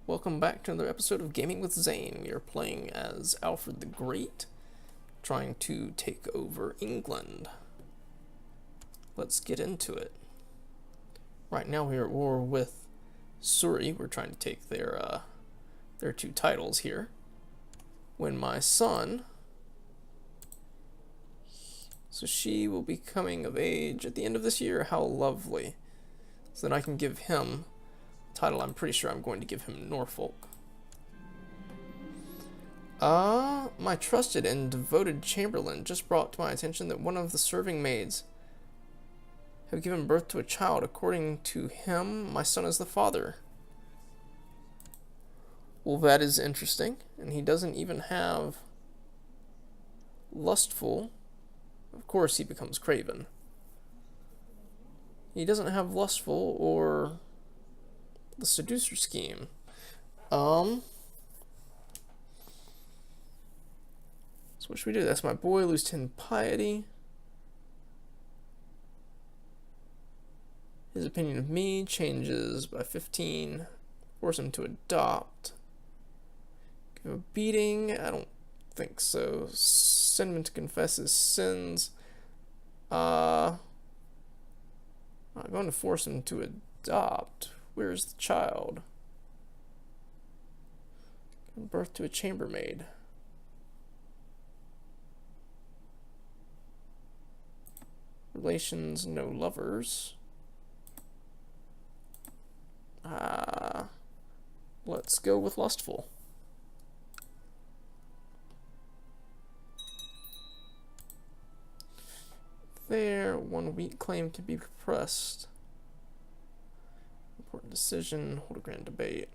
Welcome back to another episode of Gaming with Zane. We are playing as Alfred the Great, trying to take over England. Let's get into it. Right now we're at war with Surrey. We're trying to take their two titles here. When my son, so she will be coming of age at the end of this year. How lovely. So then I can give him title. I'm pretty sure I'm going to give him Norfolk. My trusted and devoted chamberlain just brought to my attention that one of the serving maids have given birth to a child. According to him, my son is the father. Well, that is interesting. And he doesn't even have lustful. Of course he becomes craven. He doesn't have lustful or the seducer scheme. So what should we do? That's my boy. Lose 10 piety. His opinion of me changes by 15. Force him to adopt. Give him a beating. I don't think so. Send him to confess his sins. I'm going to force him to adopt. Where's the child? Give birth to a chambermaid. Relations, no lovers. Let's go with lustful. There, one weak claim can be pressed. Important decision, hold a grand debate.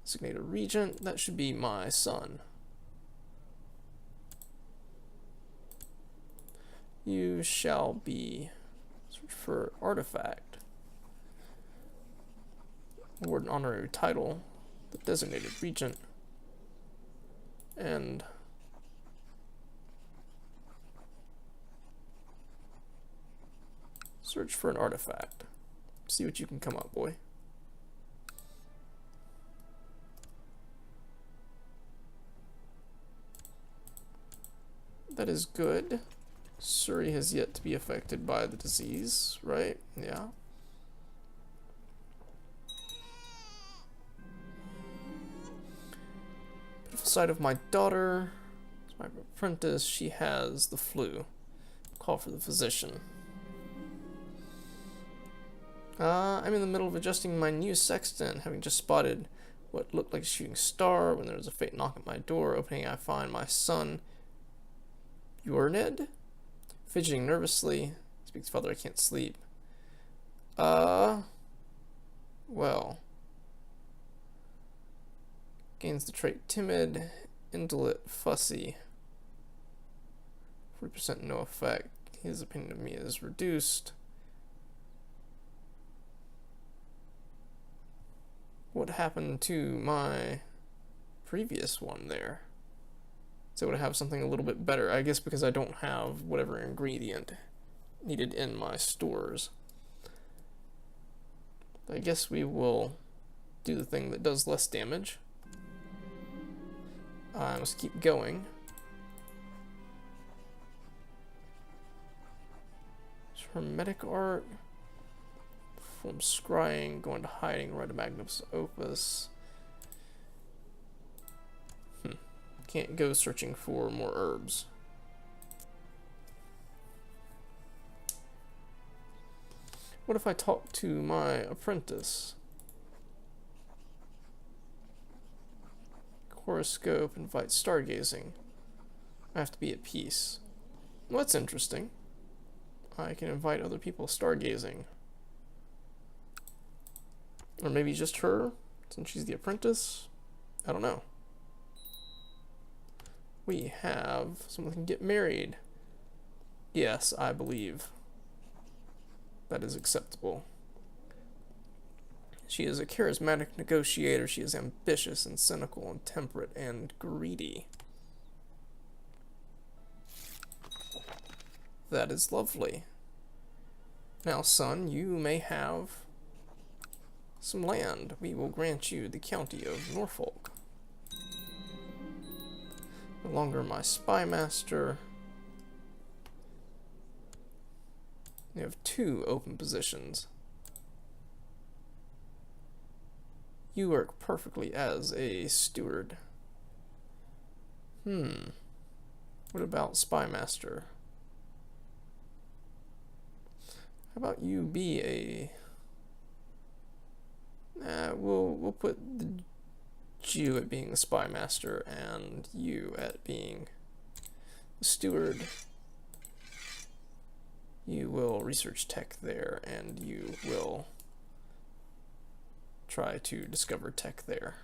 Designate a regent, that should be my son. You shall be, search for artifact. Award an honorary title, the designated regent, and search for an artifact. See what you can come up, boy. That is good. Surrey has yet to be affected by the disease, right? Yeah. Beautiful sight of my daughter. It's my apprentice. She has the flu. Call for the physician. I'm in the middle of adjusting my new sextant, having just spotted what looked like a shooting star when there was a faint knock at my door. Opening, I find my son, Ned, fidgeting nervously. Speaks, father, I can't sleep. Well. Gains the trait timid, indolent, fussy. 40% no effect. His opinion of me is reduced. What happened to my previous one there? So would I have something a little bit better? I guess because I don't have whatever ingredient needed in my stores. I guess we will do the thing that does less damage. I must keep going. Hermetic art. From scrying, going to hiding, write a magnus opus. Can't go searching for more herbs. What if I talk to my apprentice? Horoscope, invite stargazing. I have to be at peace. Well, that's interesting. I can invite other people stargazing. Or maybe just her, since she's the apprentice. I don't know. We have someone who can get married. Yes, I believe that is acceptable. She is a charismatic negotiator. She is ambitious and cynical and temperate and greedy. That is lovely. Now, son, you may have some land. We will grant you the county of Norfolk. No longer my spy master. We have 2 open positions. You work perfectly as a steward. What about spy master? How about you be a... we'll put the Jew at being the spy master and you at being the steward. You will research tech there and you will try to discover tech there.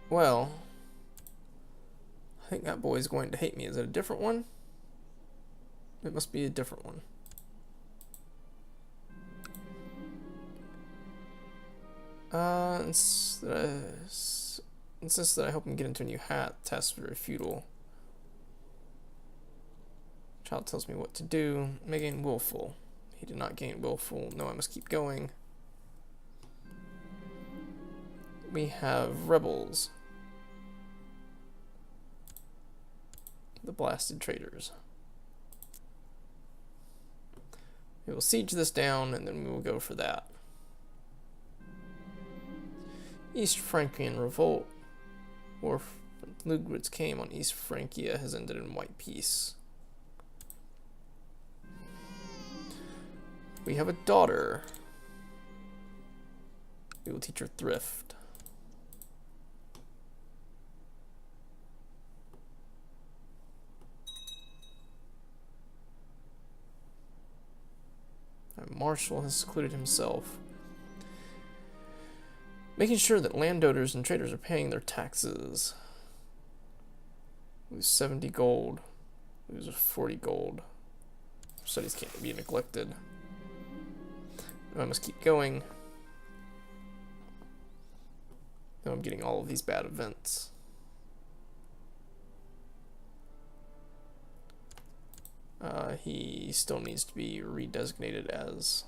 Well, I think that boy's going to hate me. Is it a different one? It must be a different one. Insists that I help him get into a new hat. Tasks very futile. Child tells me what to do. May gain willful. He did not gain willful. No, I must keep going. We have rebels. The blasted traitors. We will siege this down and then we will go for that. East Frankian revolt. War Lugwitz came on East Francia has ended in white peace. We have a daughter. We will teach her thrift. Marshal has secluded himself. Making sure that landowners and traders are paying their taxes. Lose 70 gold. Lose 40 gold. Studies can't be neglected. I must keep going. Now I'm getting all of these bad events. He still needs to be redesignated as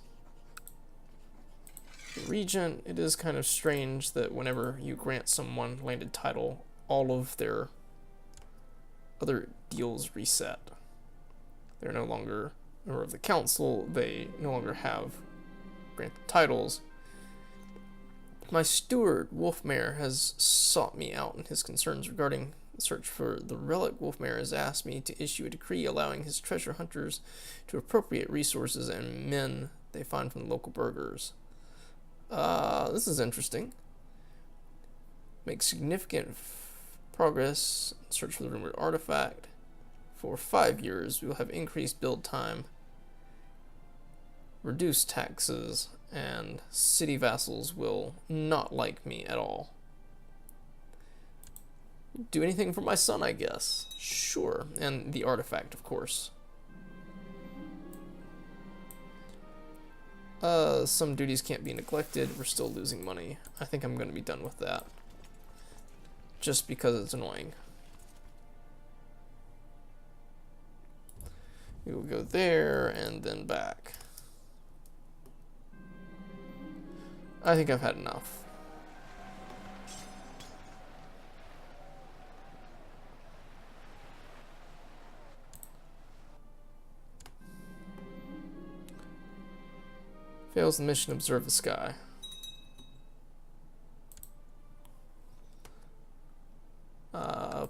the regent. It is kind of strange that whenever you grant someone landed title, all of their other deals reset. They're no longer a member of the council. They no longer have granted titles. My steward, Wolfmare, has sought me out in his concerns regarding the search for the relic. Wolfmare has asked me to issue a decree allowing his treasure hunters to appropriate resources and men they find from the local burghers. This is interesting. Make significant progress in search for the rumored artifact. For 5 years, we will have increased build time, reduced taxes, and city vassals will not like me at all. Do anything for my son, I guess. Sure. And the artifact, of course. Some duties can't be neglected. We're still losing money. I think I'm going to be done with that. Just because it's annoying. We will go there and then back. I think I've had enough. Fails the mission, observe the sky.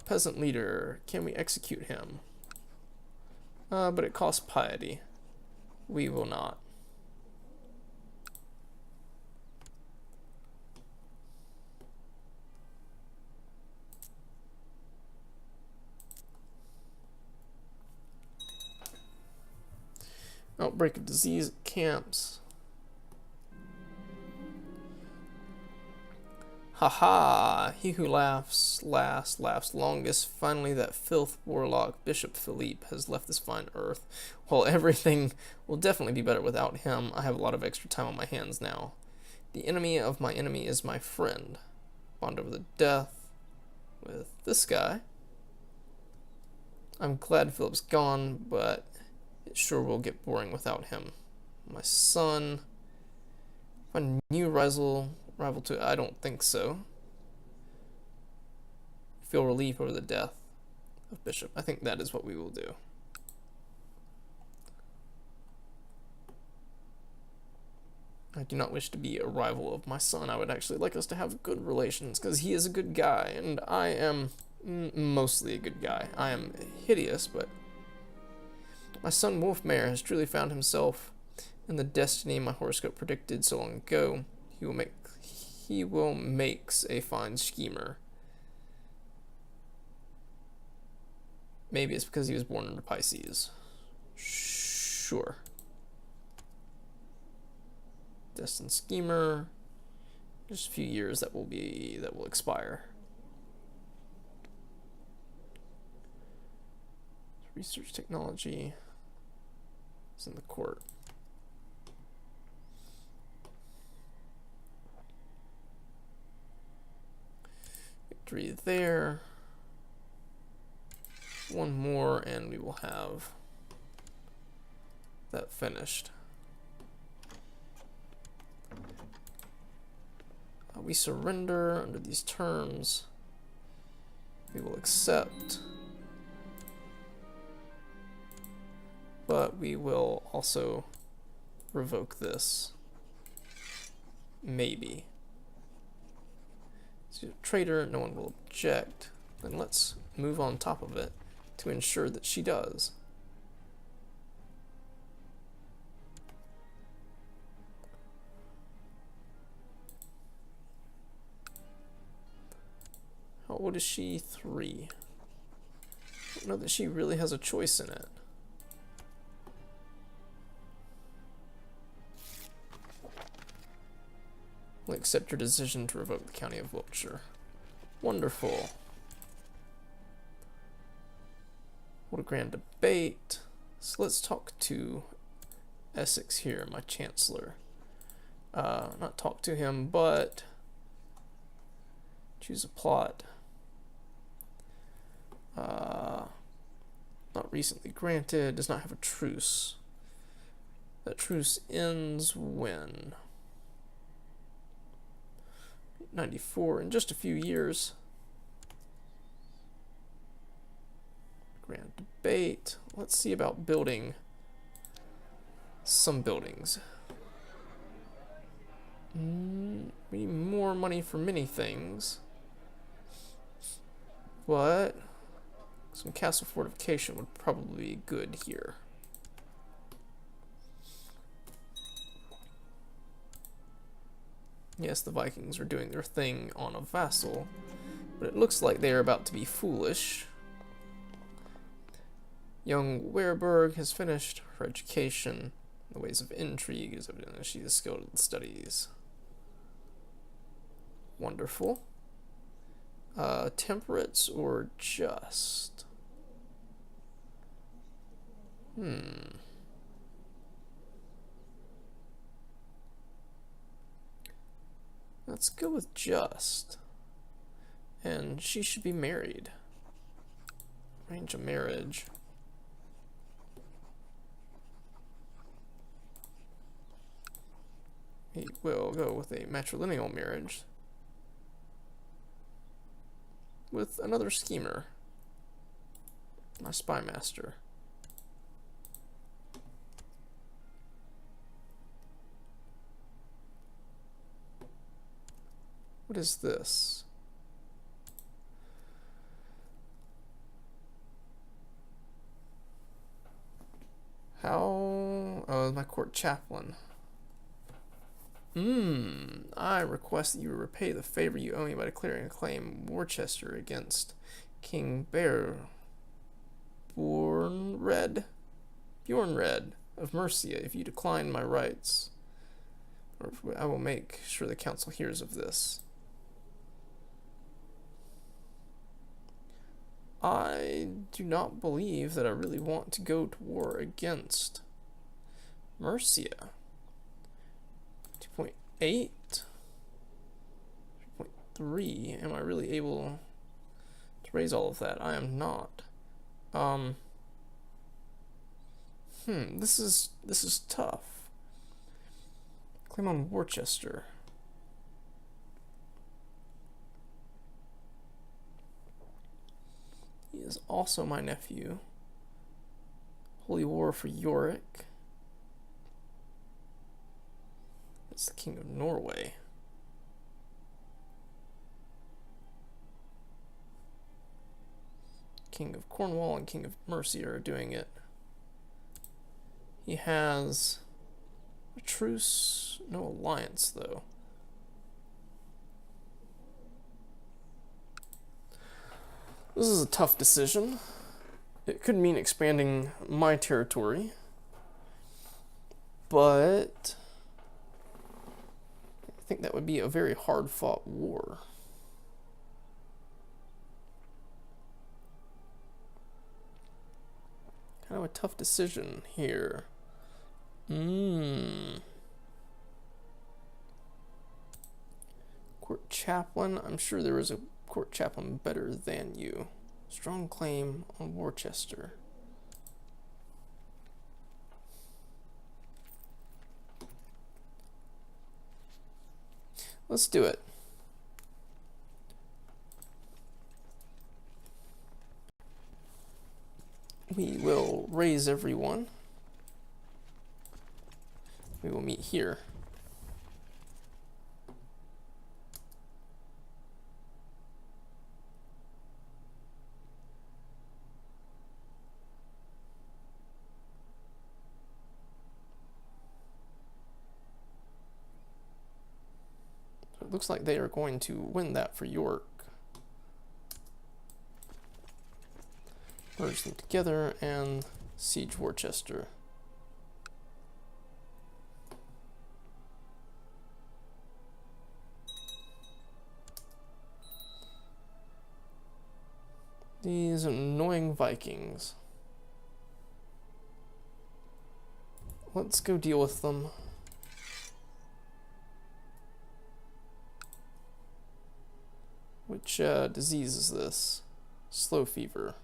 Peasant leader, can we execute him? But it costs piety. We will not. Outbreak of disease at camps. Haha, he who laughs last laughs longest. Finally, that filth warlock Bishop Philippe has left this fine earth. Well, everything will definitely be better without him. I have a lot of extra time on my hands now. The enemy of my enemy is my friend. bond over the death with this guy. I'm glad Philip's gone, but it sure will get boring without him. My son. A new rival to. I don't think so. Feel relief over the death of Bishop. I think that is what we will do. I do not wish to be a rival of my son. I would actually like us to have good relations, because he is a good guy, and I am mostly a good guy. I am hideous, but my son Wolfmare has truly found himself in the destiny my horoscope predicted so long ago. He will makes a fine schemer. Maybe it's because he was born under Pisces. Sure. Destined schemer. Just a few years that will expire. Research technology is in the court. Victory there. One more and we will have that finished. We surrender under these terms. We will accept. But we will also revoke this. Maybe. So traitor, no one will object. Then let's move on top of it to ensure that she does. How old is she? 3. I don't know that she really has a choice in it. We'll accept your decision to revoke the County of Wiltshire. Wonderful. What a grand debate. So let's talk to Essex here, my Chancellor. Not talk to him, but choose a plot. Not recently granted, does not have a truce. That truce ends when? 94, in just a few years. Grand debate. Let's see about building some buildings. We need more money for many things. But some castle fortification would probably be good here. Yes, the Vikings are doing their thing on a vassal, but it looks like they are about to be foolish. Young Wereburg has finished her education. The ways of intrigue is evident that she is skilled in studies. Wonderful. Temperate or just? Let's go with just. And she should be married. Arrange a marriage. We will go with a matrilineal marriage with another schemer, my spy master. What is this? How? Oh, my court chaplain. I request that you repay the favor you owe me by declaring a claim Worcester against King Bjornred of Mercia. If you decline my rights, or I will make sure the council hears of this. I do not believe that I really want to go to war against Mercia. 2.8, 3. Am I really able to raise all of that? I am not. This is tough. Claim on Worcester. He is also my nephew. Holy War for Yorick. It's the King of Norway. King of Cornwall and King of Mercia are doing it. He has a truce, no alliance though. This is a tough decision. It could mean expanding my territory, but I think that would be a very hard-fought war. Kind of a tough decision here. Court chaplain. I'm sure there is a court chaplain better than you. Strong claim on Worcester. Let's do it. We will raise everyone. We will meet here. So it looks like they are going to win that for York. Merge them together and siege Worcester. These annoying Vikings. Let's go deal with them. Which disease is this? Slow fever.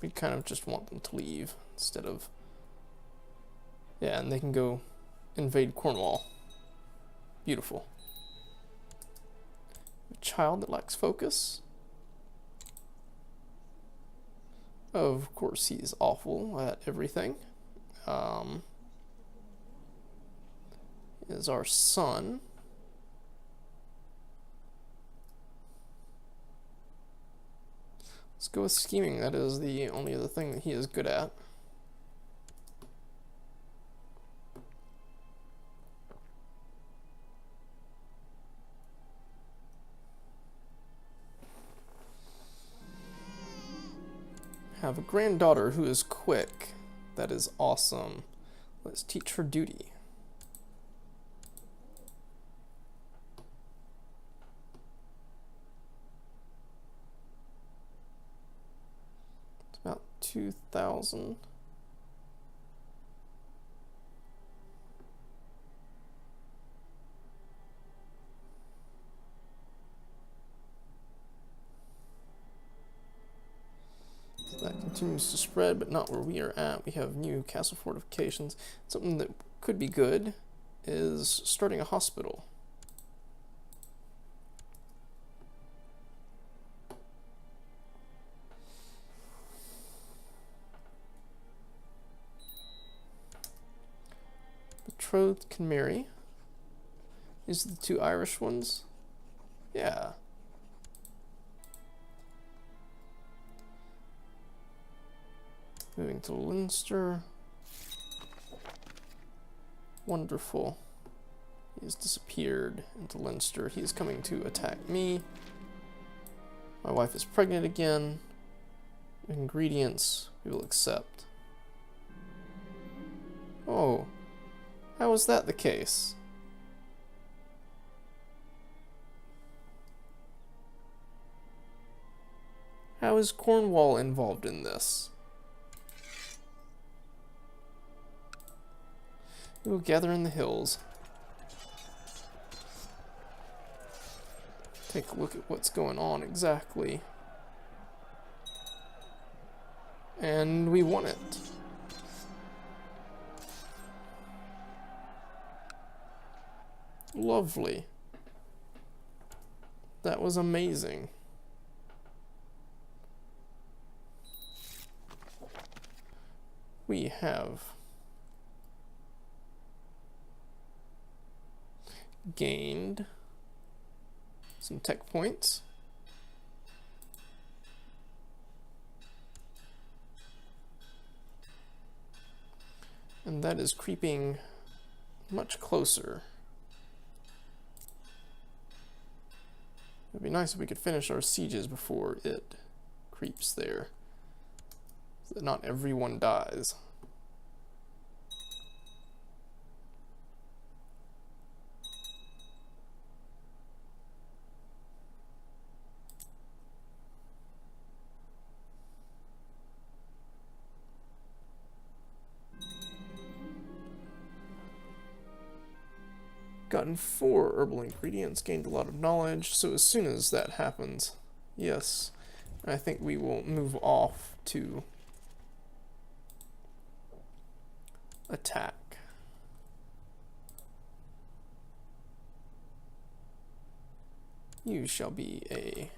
We kind of just want them to leave instead of... Yeah, and they can go invade Cornwall. Beautiful. A child that lacks focus. Of course, he's awful at everything. Is our son. Let's go with scheming. That is the only other thing that he is good at. Have a granddaughter who is quick. That is awesome. Let's teach her duty. It's about 2,000. That continues to spread, but not where we are at. We have new castle fortifications. Something that could be good is starting a hospital. Betrothed can marry. These are the two Irish ones. Yeah. Moving to Leinster. Wonderful. He has disappeared into Leinster. He is coming to attack me. My wife is pregnant again. Ingredients we will accept. Oh, how is that the case? How is Cornwall involved in this? We will gather in the hills. Take a look at what's going on exactly. And we won it. Lovely. That was amazing. We have gained some tech points. And that is creeping much closer. It'd be nice if we could finish our sieges before it creeps there, so that not everyone dies. Gotten 4 herbal ingredients, gained a lot of knowledge, so as soon as that happens, yes, I think we will move off to attack. You shall be a...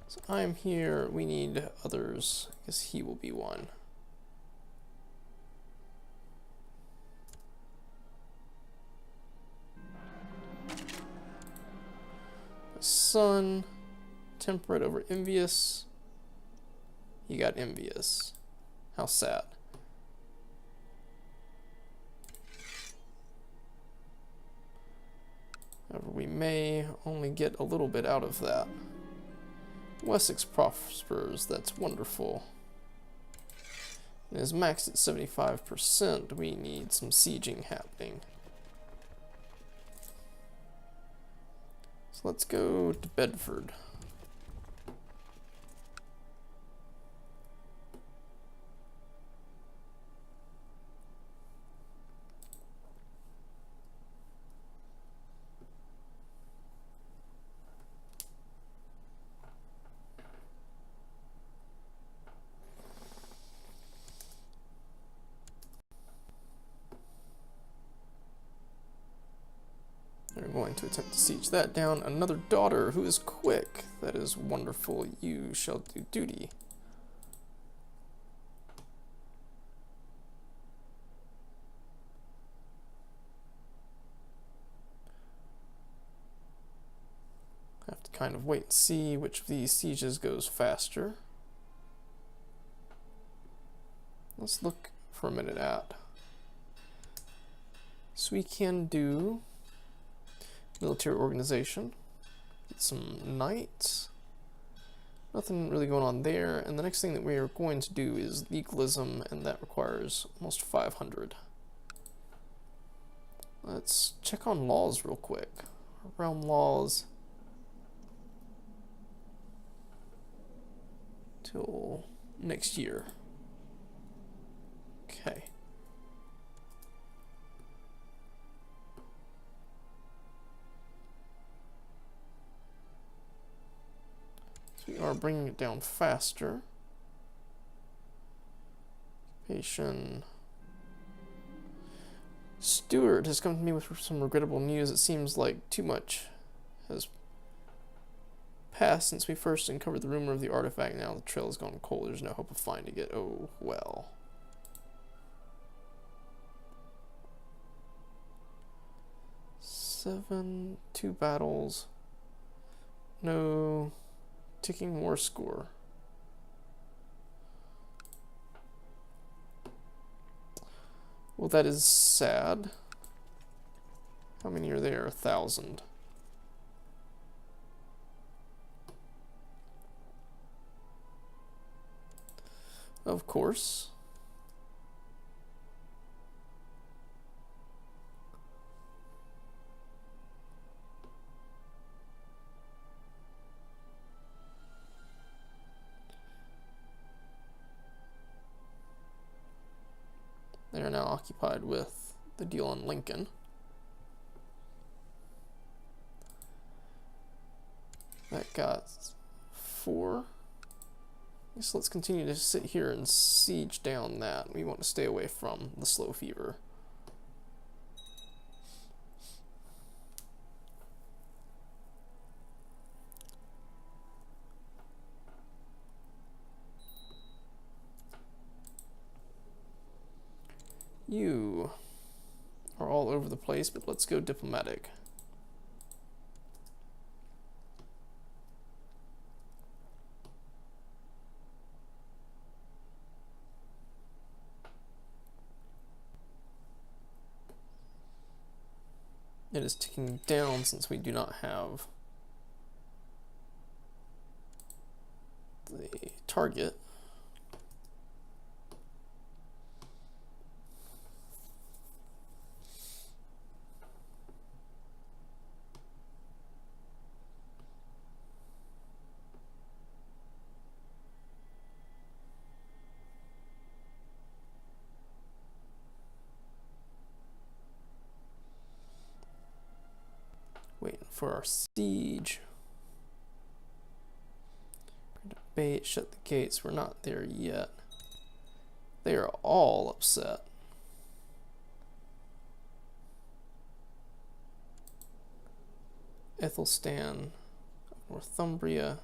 So I'm here, we need others, I guess he will be one. Son, temperate over envious. He got envious. How sad. However, we may only get a little bit out of that. Wessex prospers, that's wonderful. It is maxed at 75%. We need some sieging happening. So let's go to Bedford. They're going to attempt to siege that down. Another daughter who is quick. That is wonderful. You shall do duty. Have to kind of wait and see which of these sieges goes faster. Let's look for a minute at. So we can do military organization, get some knights, nothing really going on there, and the next thing that we are going to do is legalism, and that requires almost 500. Let's check on laws real quick. Realm laws till next year. Okay. We are bringing it down faster. Occupation. Stewart has come to me with some regrettable news. It seems like too much has passed since we first uncovered the rumor of the artifact. Now the trail has gone cold. There's no hope of finding it. Oh, well. Seven, 2 battles. No... ticking war score. Well, that is sad. How many are there? 1,000. Of course. They are now occupied with the deal on Lincoln. That got 4. So let's continue to sit here and siege down that. We want to stay away from the slow fever. You are all over the place, but let's go diplomatic. It is ticking down since we do not have the target. Waiting for our siege. Debate, shut the gates. We're not there yet. They are all upset. Ethelstan, Northumbria.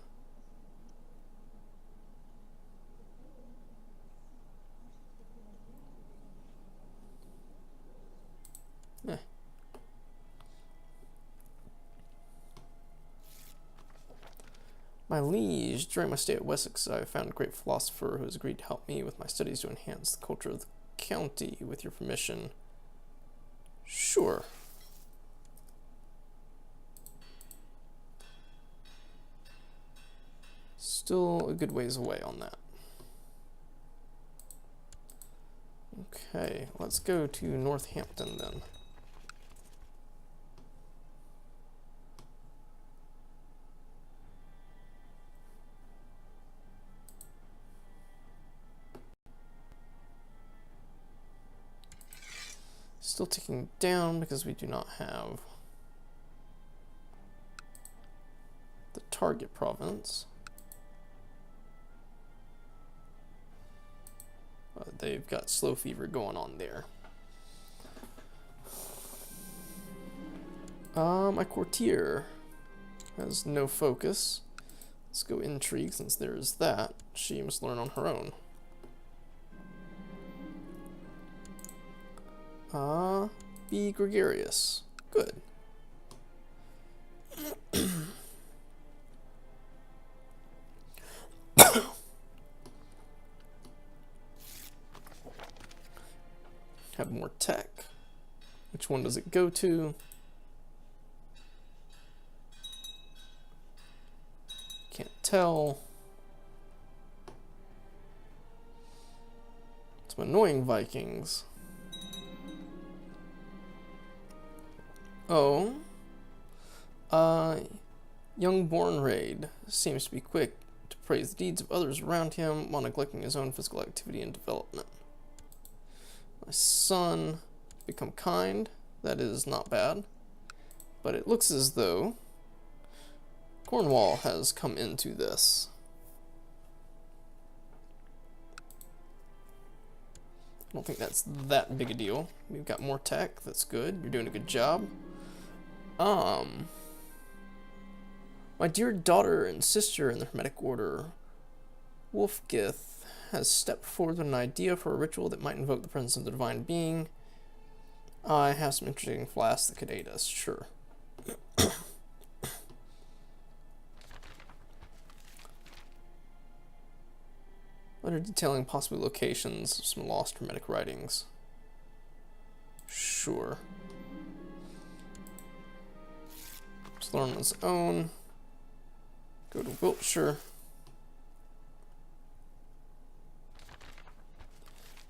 My liege, during my stay at Wessex, I found a great philosopher who has agreed to help me with my studies to enhance the culture of the county. With your permission. Sure. Still a good ways away on that. Okay, let's go to Northampton then. Still ticking down because we do not have the target province. They've got slow fever going on there. My courtier has no focus. Let's go intrigue since there is that. She must learn on her own. Be gregarious. Good. Have more tech. Which one does it go to? Can't tell. Some annoying Vikings. Oh. Young-born raid seems to be quick to praise the deeds of others around him while neglecting his own physical activity and development. My son become kind. That is not bad. But it looks as though Cornwall has come into this. I don't think that's that big a deal. We've got more tech. That's good. You're doing a good job. My dear daughter and sister in the Hermetic Order, Wolfgith, has stepped forward with an idea for a ritual that might invoke the presence of the divine being. I have some interesting flasks that could aid us, sure. Letter detailing possible locations of some lost Hermetic writings. Sure. Just learn on its own. Go to Wiltshire.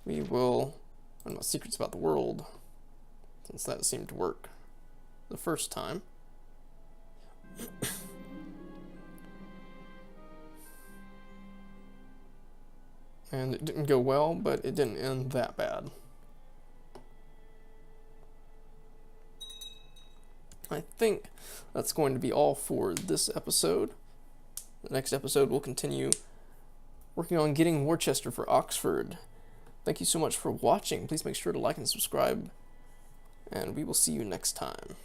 We will learn about secrets about the world, since that seemed to work the first time. And it didn't go well, but it didn't end that bad. I think that's going to be all for this episode. The next episode we'll continue working on getting Worcester for Oxford. Thank you so much for watching. Please make sure to like and subscribe, and we will see you next time.